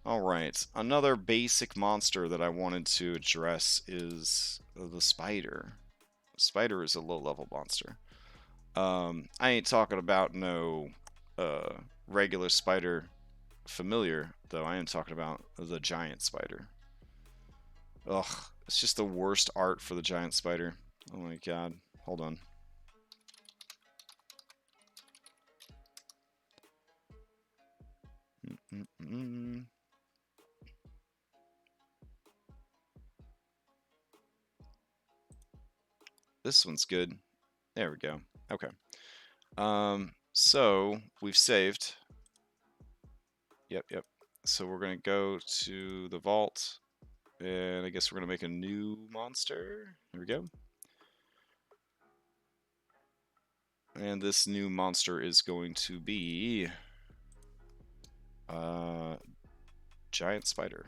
Alright, another basic monster that I wanted to address is the spider. Spider is a low-level monster. I ain't talking about no uh, regular spider familiar, though. I am talking about the giant spider. Ugh, it's just the worst art for the giant spider. Oh my god. Hold on. Mm-mm-mm. This one's good. There we go. Okay. So we've saved. Yep. So we're gonna go to the vault, and I guess we're gonna make a new monster. Here we go. And this new monster is going to be giant spider.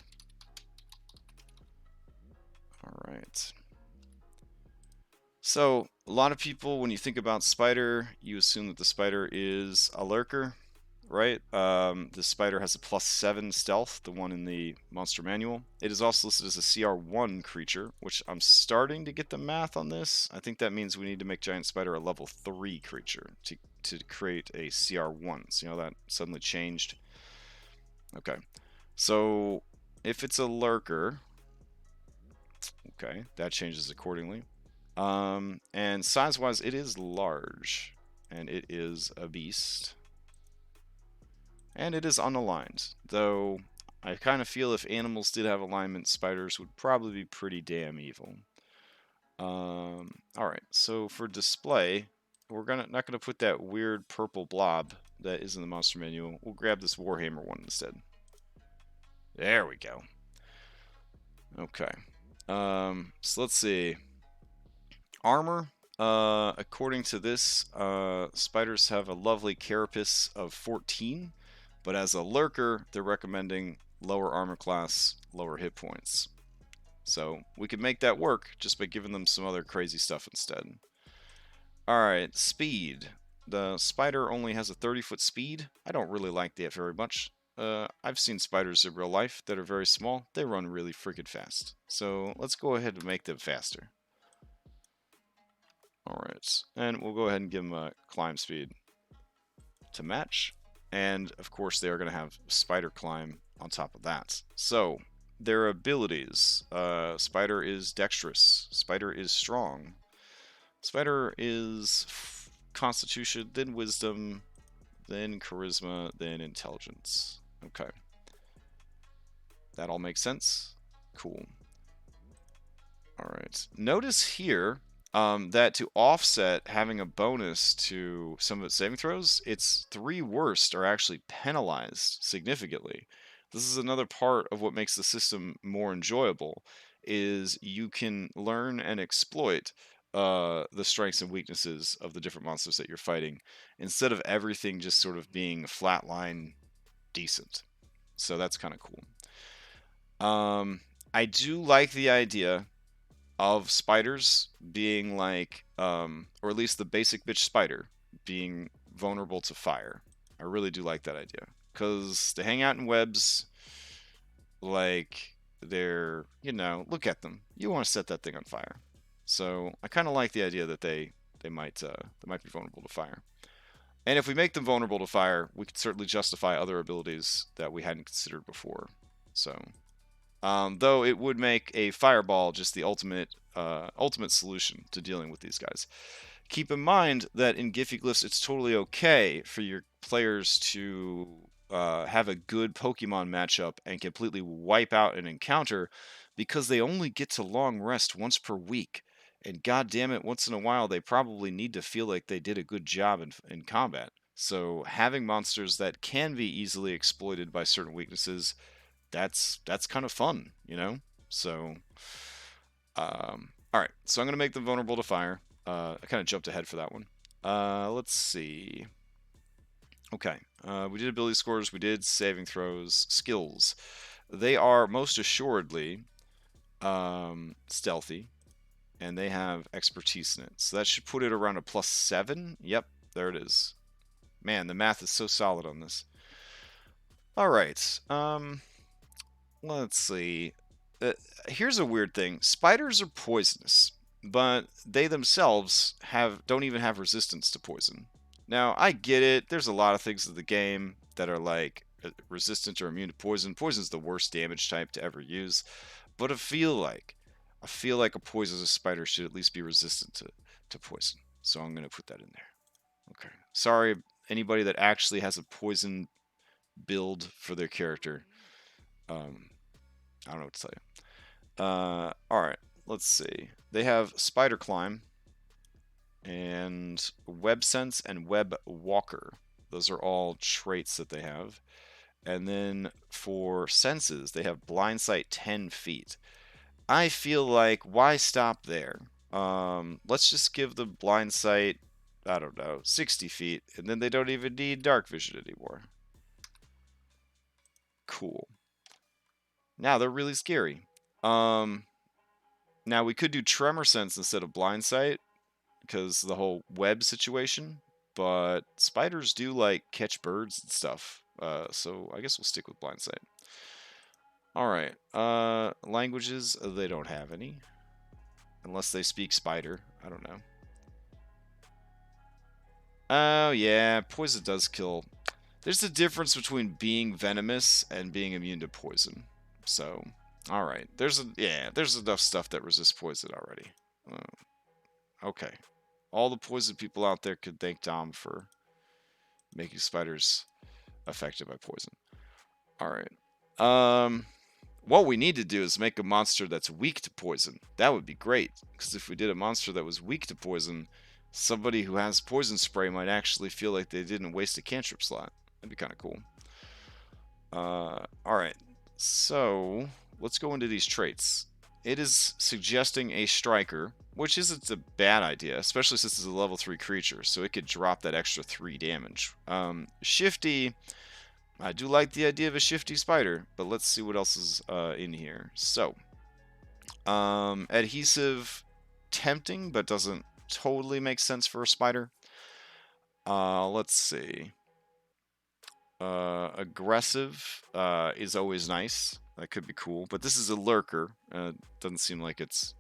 All right. So a lot of people, when you think about spider, you assume that the spider is a lurker, right? The spider has a +7 stealth, the one in the monster manual. It is also listed as a CR1 creature, which I'm starting to get the math on this. I think that means we need to make giant spider a level 3 creature to create a CR1. So, you know, that suddenly changed. Okay. So if it's a lurker, okay, that changes accordingly. And size-wise, it is large, and it is a beast, and it is unaligned. Though I kind of feel if animals did have alignment, spiders would probably be pretty damn evil. All right. So for display, we're not gonna put that weird purple blob that is in the monster manual. We'll grab this Warhammer one instead. There we go. Okay. So let's see. Armor. According to this, spiders have a lovely carapace of 14, but as a lurker, they're recommending lower armor class, lower hit points. So we could make that work just by giving them some other crazy stuff instead. Alright, speed. The spider only has a 30-foot speed. I don't really like that very much. I've seen spiders in real life that are very small. They run really freaking fast. So let's go ahead and make them faster. Alright, and we'll go ahead and give them a climb speed to match. And of course, they are going to have spider climb on top of that. So, their abilities. Spider is dexterous. Spider is strong. Spider is constitution, then wisdom, then charisma, then intelligence. Okay. That all makes sense? Cool. Alright. Notice here that to offset having a bonus to some of its saving throws, its 3 worst are actually penalized significantly. This is another part of what makes the system more enjoyable, is you can learn and exploit the strengths and weaknesses of the different monsters that you're fighting, instead of everything just sort of being flatline decent. So that's kind of cool. I do like the idea of spiders being like, or at least the basic bitch spider being vulnerable to fire. I really do like that idea because they hang out in webs. Like they're, look at them. You want to set that thing on fire. So I kind of like the idea that they might be vulnerable to fire. And if we make them vulnerable to fire, we could certainly justify other abilities that we hadn't considered before. So though it would make a fireball just the ultimate solution to dealing with these guys. Keep in mind that in Giffyglyphs, it's totally okay for your players to have a good Pokemon matchup and completely wipe out an encounter because they only get to long rest once per week. And god damn it, once in a while, they probably need to feel like they did a good job in combat. So having monsters that can be easily exploited by certain weaknesses, that's kind of fun, you know. So, all right. So I'm gonna make them vulnerable to fire. I kind of jumped ahead for that one. Let's see. Okay. We did ability scores. We did saving throws. Skills. They are most assuredly stealthy, and they have expertise in it. So that should put it around a +7. Yep, there it is. Man, the math is so solid on this. All right. let's see. Here's a weird thing. Spiders are poisonous, but they themselves don't even have resistance to poison. Now, I get it. There's a lot of things in the game that are like resistant or immune to poison. Poison's the worst damage type to ever use, but I feel like a poisonous spider should at least be resistant to poison. So I'm going to put that in there. Okay. Sorry, anybody that actually has a poison build for their character. Um, I don't know what to tell you. All right, let's see. They have Spider Climb and Web Sense and Web Walker. Those are all traits that they have. And then for senses, they have Blind Sight 10 feet. I feel like why stop there? Let's just give them Blind Sight, I don't know, 60 feet, and then they don't even need Dark Vision anymore. Cool. Now they're really scary. Um, Now we could do Tremor Sense instead of Blind Sight because the whole web situation, but spiders do like catch birds and stuff. So I guess we'll stick with Blind Sight. All right. Languages, they don't have any unless they speak spider. I don't know. Oh yeah, poison does kill. There's a difference between being venomous and being immune to poison. So, all right. There's enough stuff that resists poison already. Okay. All the poison people out there could thank Dom for making spiders affected by poison. All right. What we need to do is make a monster that's weak to poison. That would be great, because if we did a monster that was weak to poison, somebody who has poison spray might actually feel like they didn't waste a cantrip slot. That'd be kind of cool. All right. So let's go into these traits. It is suggesting a striker, which isn't a bad idea, especially since it's a level 3 creature, so it could drop that extra 3 damage. Shifty, I do like the idea of a shifty spider, but let's see what else is in here. So, adhesive, tempting, but doesn't totally make sense for a spider. Let's see. Aggressive is always nice. That could be cool, but this is a lurker. Doesn't seem like it's,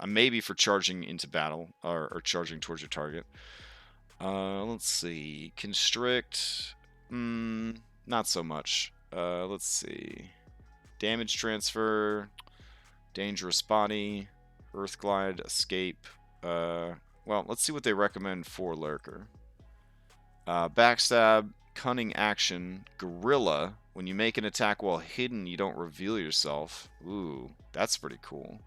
maybe for charging into battle or charging towards your target. Let's see. Constrict, not so much. Let's see. Damage transfer, dangerous body, earth glide, escape. Well, let's see what they recommend for lurker. Backstab, cunning action, gorilla. When you make an attack while hidden, you don't reveal yourself. Ooh, that's pretty cool.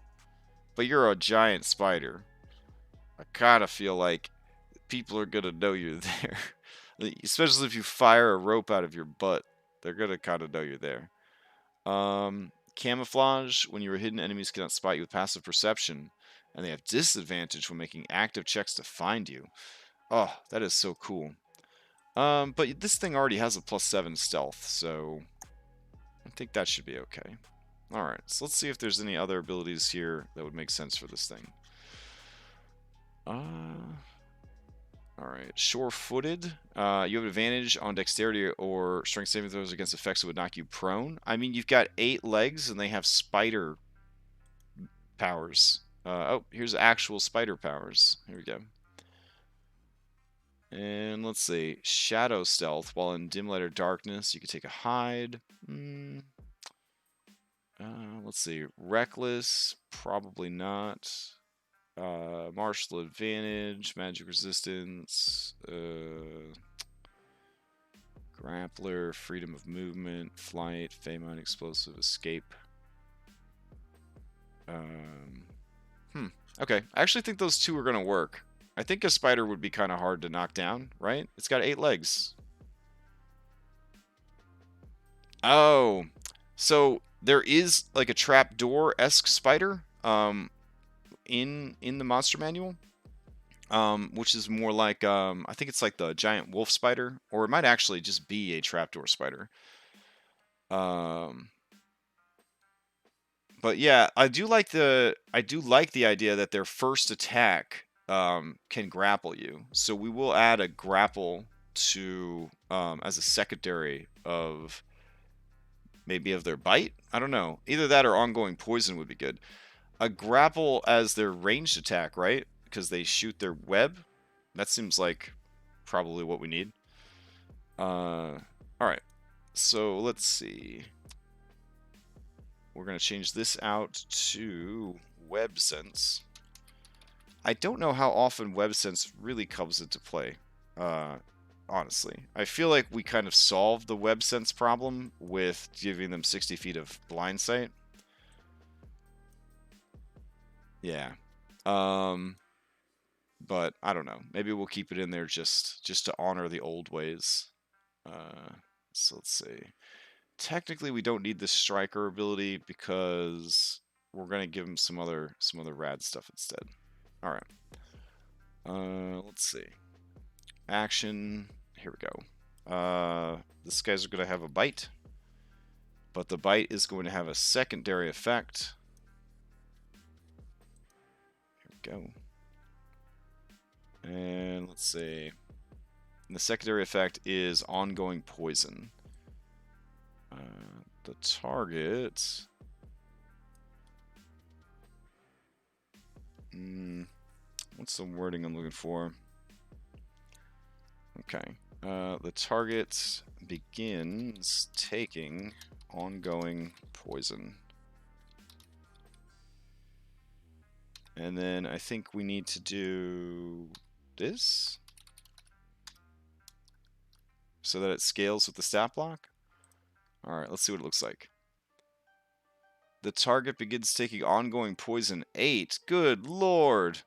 But you're a giant spider. I kind of feel like people are going to know you're there. Especially if you fire a rope out of your butt. They're going to kind of know you're there. Camouflage. When you are hidden, enemies cannot spot you with passive perception. And they have disadvantage when making active checks to find you. Oh, that is so cool. But this thing already has a +7 stealth, so I think that should be okay. Alright, so let's see if there's any other abilities here that would make sense for this thing. Alright, sure-footed. You have advantage on dexterity or strength saving throws against effects that would knock you prone. I mean, you've got 8 legs and they have spider powers. Oh, here's actual spider powers. Here we go. And let's see, shadow stealth. While in dim light or darkness, you can take a hide. Let's see, reckless, probably not. Martial advantage, magic resistance, grappler, freedom of movement, flight, famine, explosive, escape. Okay, I actually think those two are gonna work. I think a spider would be kind of hard to knock down, right? It's got 8 legs. Oh, so there is like a trapdoor-esque spider in the monster manual, which is more like I think it's like the giant wolf spider, or it might actually just be a trapdoor spider. But yeah, I do like the idea that their first attack can grapple you. So we will add a grapple to as a secondary of maybe of their bite? I don't know. Either that or ongoing poison would be good. A grapple as their ranged attack, right? Because they shoot their web. That seems like probably what we need. Alright. So let's see. We're going to change this out to web sense. I don't know how often web sense really comes into play. Honestly. I feel like we kind of solved the web sense problem with giving them 60 feet of blind sight. Yeah. But I don't know. Maybe we'll keep it in there just to honor the old ways. So let's see. Technically, we don't need this striker ability because we're gonna give him some other rad stuff instead. All right. Let's see. Action. Here we go. This guy's gonna have a bite, but the bite is going to have a secondary effect. Here we go. And let's see. And the secondary effect is ongoing poison. The target. What's the wording I'm looking for? Okay. The target begins taking ongoing poison. And then I think we need to do this so that it scales with the stat block. Alright, let's see what it looks like. The target begins taking ongoing poison 8. Good lord.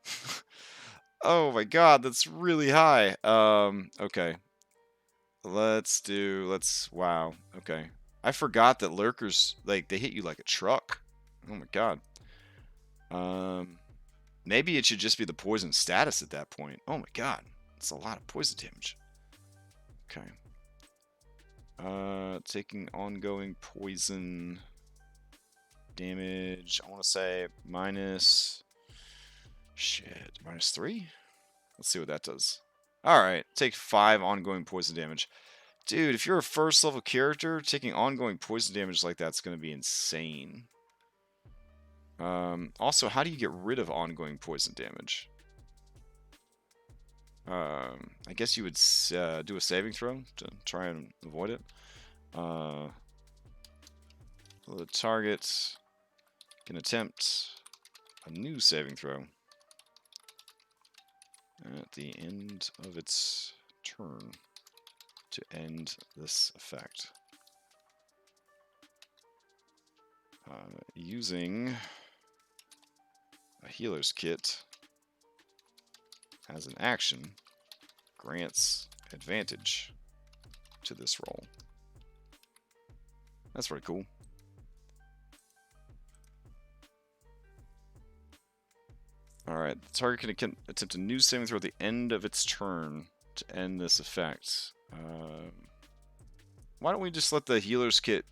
Oh my god, that's really high. Okay. Wow. Okay. I forgot that lurkers, like, they hit you like a truck. Oh my god. Maybe it should just be the poison status at that point. Oh my god. That's a lot of poison damage. Okay. Taking ongoing poison damage. I want to say minus... Shit. -3? Let's see what that does. Alright. Take 5 ongoing poison damage. Dude, if you're a first level character, taking ongoing poison damage like that's going to be insane. Also, how do you get rid of ongoing poison damage? I guess you would do a saving throw to try and avoid it. The target can attempt a new saving throw at the end of its turn to end this effect. Using a healer's kit as an action grants advantage to this roll. That's pretty cool. Alright, the target can attempt a new saving throw at the end of its turn to end this effect. Why don't we just let the healer's kit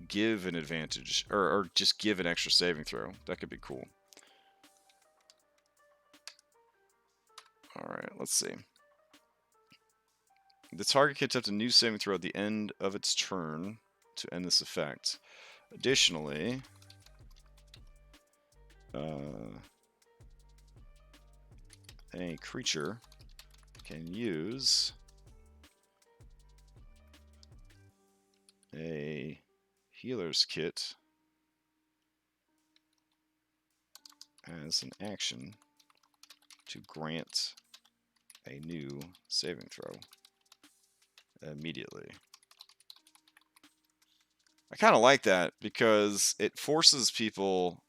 give an advantage, or just give an extra saving throw? That could be cool. Alright, let's see. The target can attempt a new saving throw at the end of its turn to end this effect. Additionally, a creature can use a healer's kit as an action to grant a new saving throw immediately. I kind of like that because it forces people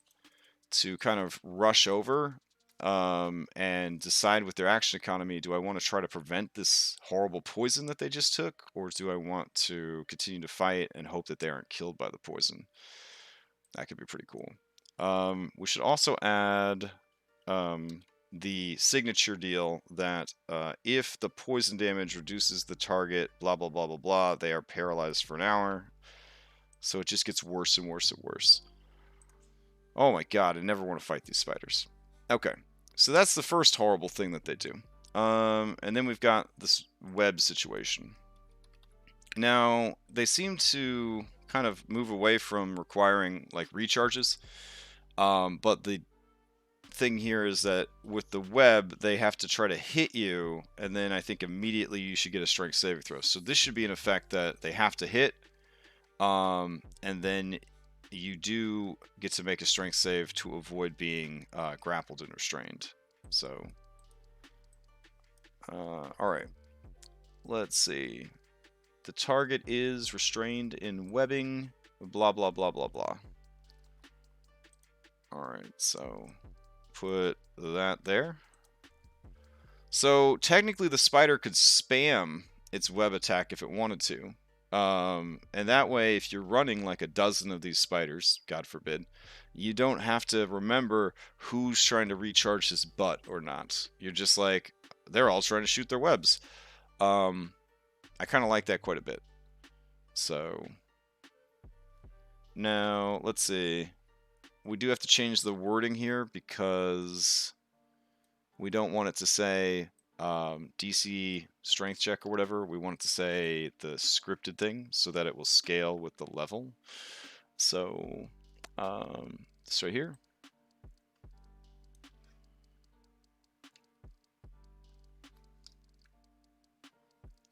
to kind of rush over and decide with their action economy, do I want to try to prevent this horrible poison that they just took, or do I want to continue to fight and hope that they aren't killed by the poison? That could be pretty cool. We should also add the signature deal that if the poison damage reduces the target, blah, blah, blah, blah, blah, they are paralyzed for an hour. So it just gets worse and worse and worse. Oh my god, I never want to fight these spiders. Okay, so that's the first horrible thing that they do. And then we've got this web situation. Now, they seem to kind of move away from requiring like recharges. But the thing here is that with the web, they have to try to hit you, and then I think immediately you should get a strength saving throw. So this should be an effect that they have to hit, and then you do get to make a strength save to avoid being grappled and restrained. So, all right. Let's see. The target is restrained in webbing. Blah blah blah blah blah. All right. So put that there. So technically, the spider could spam its web attack if it wanted to. And that way, if you're running like a dozen of these spiders, God forbid, you don't have to remember who's trying to recharge his butt or not. You're just like, they're all trying to shoot their webs. I kind of like that quite a bit. So now, let's see. We do have to change the wording here because we don't want it to say DC strength check or whatever. We want it to say the scripted thing so that it will scale with the level. So this right here.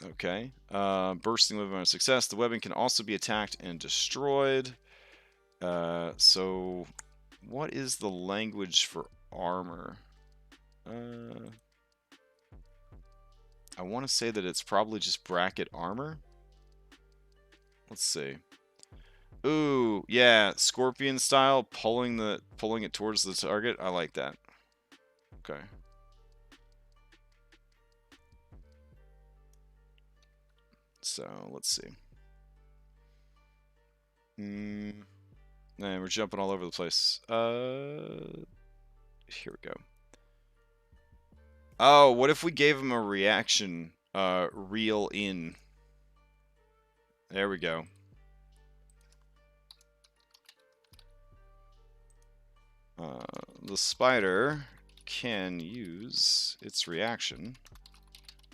Okay. Bursting webbing on success. The webbing can also be attacked and destroyed. So what is the language for armor? I want to say that it's probably just bracket armor. Let's see. Ooh, yeah, scorpion style, pulling it towards the target. I like that. Okay. So let's see. Man, we're jumping all over the place. Here we go. Oh, what if we gave him a reaction? Reel in. There we go. The spider can use its reaction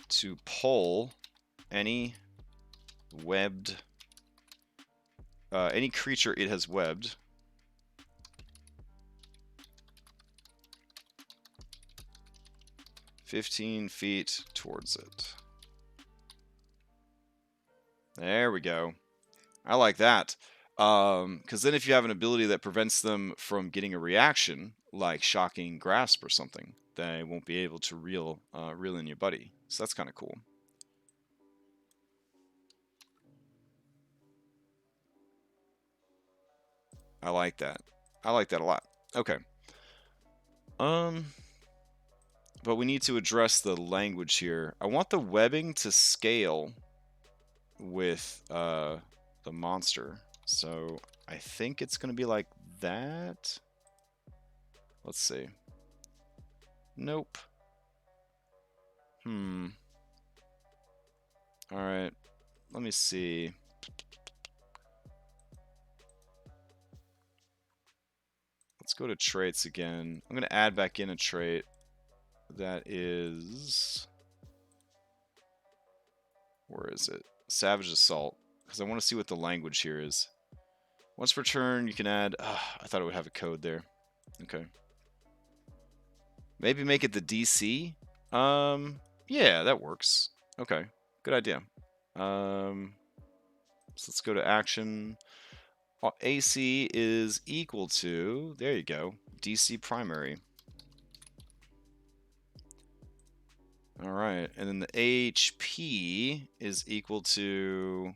to pull any webbed, any creature it has webbed. "15 feet towards it." There we go. I like that. Because then if you have an ability that prevents them from getting a reaction, like Shocking Grasp or something, they won't be able to reel in your buddy. So that's kind of cool. I like that. I like that a lot. Okay. But we need to address the language here. I want the webbing to scale with the monster. So I think it's going to be like that. Let's see. Nope. Alright. Let me see. Let's go to traits again. I'm going to add back in a trait that is... Where is it? Savage Assault. Because I want to see what the language here is. Once per turn, you can add... I thought it would have a code there. Okay. Maybe make it the DC? Yeah, that works. Okay, good idea. So let's go to action. AC is equal to... There you go. DC primary. Alright, and then the HP is equal to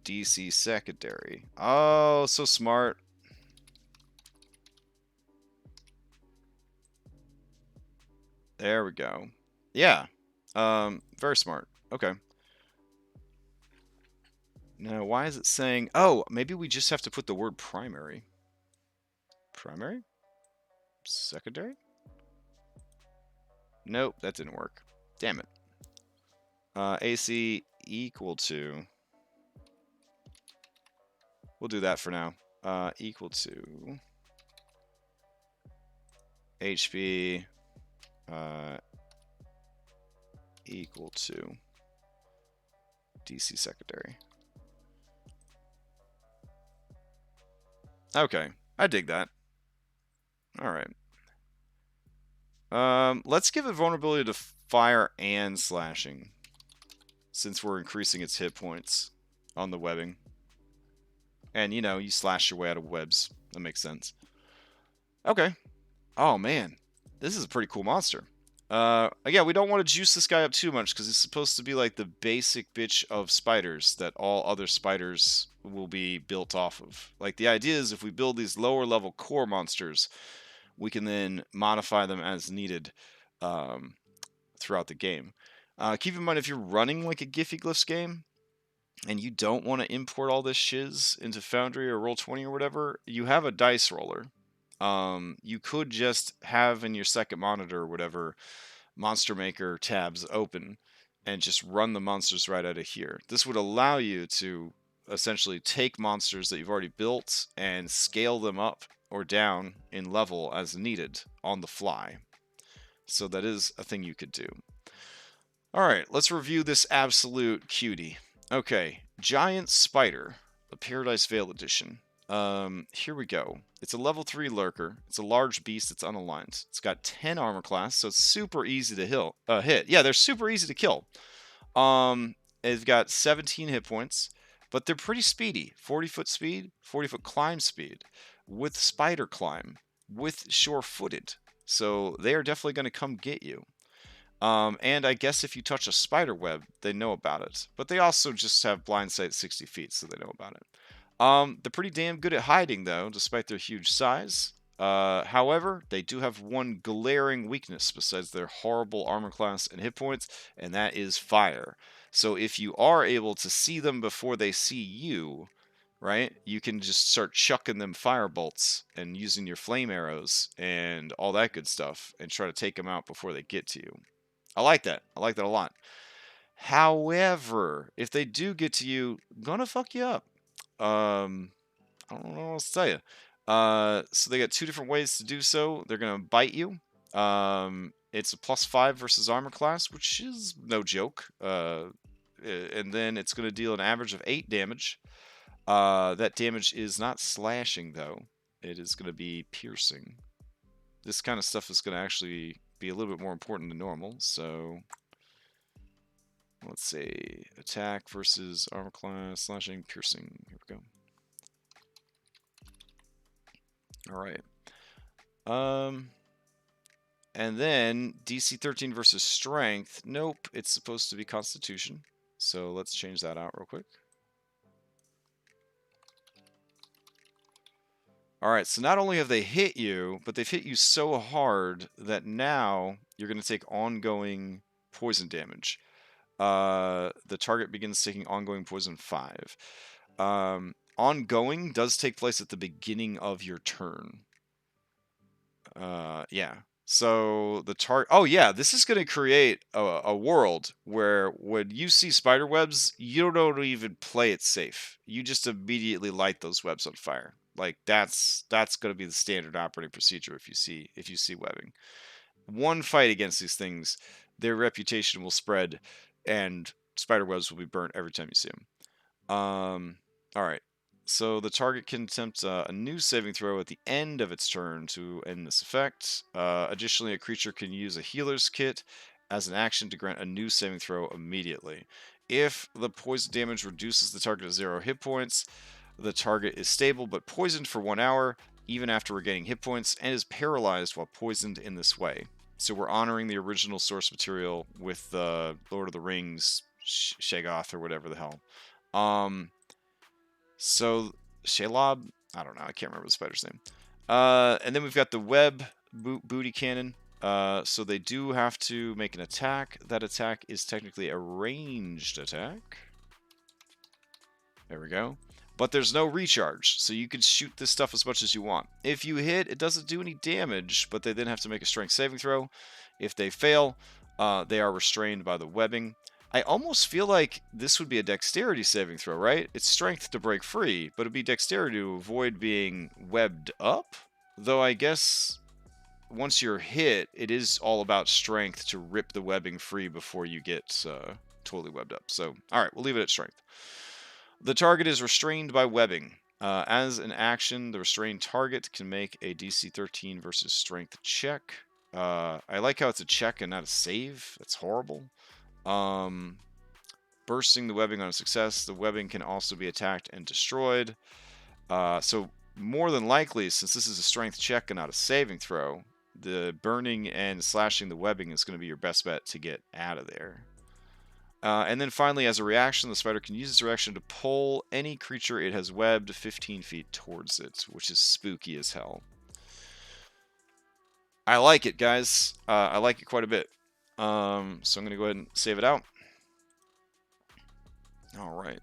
DC secondary. Oh, so smart. There we go. Yeah. Very smart. Okay. Now, why is it saying... Oh, maybe we just have to put the word primary. Primary? Secondary? Nope, that didn't work. Damn it. AC equal to... We'll do that for now. Equal to... HP... equal to... DC secondary. Okay, I dig that. All right. Let's give it vulnerability to fire and slashing, since we're increasing its hit points on the webbing. And, you know, you slash your way out of webs. That makes sense. Okay. Oh, man. This is a pretty cool monster. Yeah, we don't want to juice this guy up too much because he's supposed to be like the basic bitch of spiders that all other spiders will be built off of. Like, the idea is if we build these lower level core monsters, we can then modify them as needed um, throughout the game. Keep in mind, if you're running like a Giffyglyphs game, and you don't want to import all this shiz into Foundry or Roll20 or whatever, you have a dice roller. You could just have in your second monitor or whatever Monster Maker tabs open and just run the monsters right out of here. This would allow you to essentially take monsters that you've already built and scale them up or down in level as needed on the fly. So that is a thing you could do. All right, let's review this absolute cutie. Okay, Giant Spider, the Paradise Vale edition. Here we go. It's a level 3 lurker. It's a large beast. It's unaligned. It's got 10 armor class, so it's super easy to hit. Yeah, they're super easy to kill. It's got 17 hit points, but they're pretty speedy. 40-foot speed, 40-foot climb speed, with spider climb, with sure-footed. So they are definitely going to come get you. And I guess if you touch a spider web, they know about it. But they also just have blind sight 60 feet, so they know about it. They're pretty damn good at hiding, though, despite their huge size. However, they do have one glaring weakness besides their horrible armor class and hit points, and that is fire. So if you are able to see them before they see you, right, you can just start chucking them fire bolts and using your flame arrows and all that good stuff and try to take them out before they get to you. I like that. I like that a lot. However, if they do get to you, gonna fuck you up. I don't know what else to tell you. So they got two different ways to do so. They're gonna bite you. It's a +5 versus armor class, which is no joke. And then it's gonna deal an average of 8 damage. That damage is not slashing though. It is gonna be piercing. This kind of stuff is gonna actually be a little bit more important than normal. So let's see, attack versus armor class, slashing, piercing. Here we go. All right. And then DC 13 versus strength. Nope, it's supposed to be Constitution. So let's change that out real quick. All right, so not only have they hit you, but they've hit you so hard that now you're going to take ongoing poison damage. The target begins taking ongoing poison 5. Ongoing does take place at the beginning of your turn. Yeah. So the target. Oh yeah, this is going to create a world where when you see spider webs, you don't even play it safe. You just immediately light those webs on fire. Like that's going to be the standard operating procedure if you see webbing. One fight against these things, their reputation will spread, and spider webs will be burnt every time you see them. All right. So the target can attempt a new saving throw at the end of its turn to end this effect. Additionally, a creature can use a healer's kit as an action to grant a new saving throw immediately. If the poison damage reduces the target to 0 hit points, the target is stable but poisoned for 1 hour, even after regaining hit points, and is paralyzed while poisoned in this way. So we're honoring the original source material with Lord of the Rings, Shaggoth, or whatever the hell. So Shelob, I don't know, I can't remember the spider's name. And then we've got the web booty cannon. So they do have to make an attack. That attack is technically a ranged attack. There we go. But there's no recharge, so you can shoot this stuff as much as you want. If you hit, it doesn't do any damage, but they then have to make a strength saving throw. If they fail, they are restrained by the webbing. I almost feel like this would be a dexterity saving throw, right? It's strength to break free, but it'd be dexterity to avoid being webbed up. Though I guess once you're hit, it is all about strength to rip the webbing free before you get totally webbed up. So, all right, we'll leave it at strength. The target is restrained by webbing. As an action, the restrained target can make a DC 13 versus strength check. I like how it's a check and not a save. That's horrible. Bursting the webbing on a success, the webbing can also be attacked and destroyed. So more than likely, since this is a strength check and not a saving throw, the burning and slashing the webbing is going to be your best bet to get out of there. And then finally, as a reaction, the spider can use its reaction to pull any creature it has webbed 15 feet towards it, which is spooky as hell. I like it, guys. I like it quite a bit. So I'm going to go ahead and save it out. All right,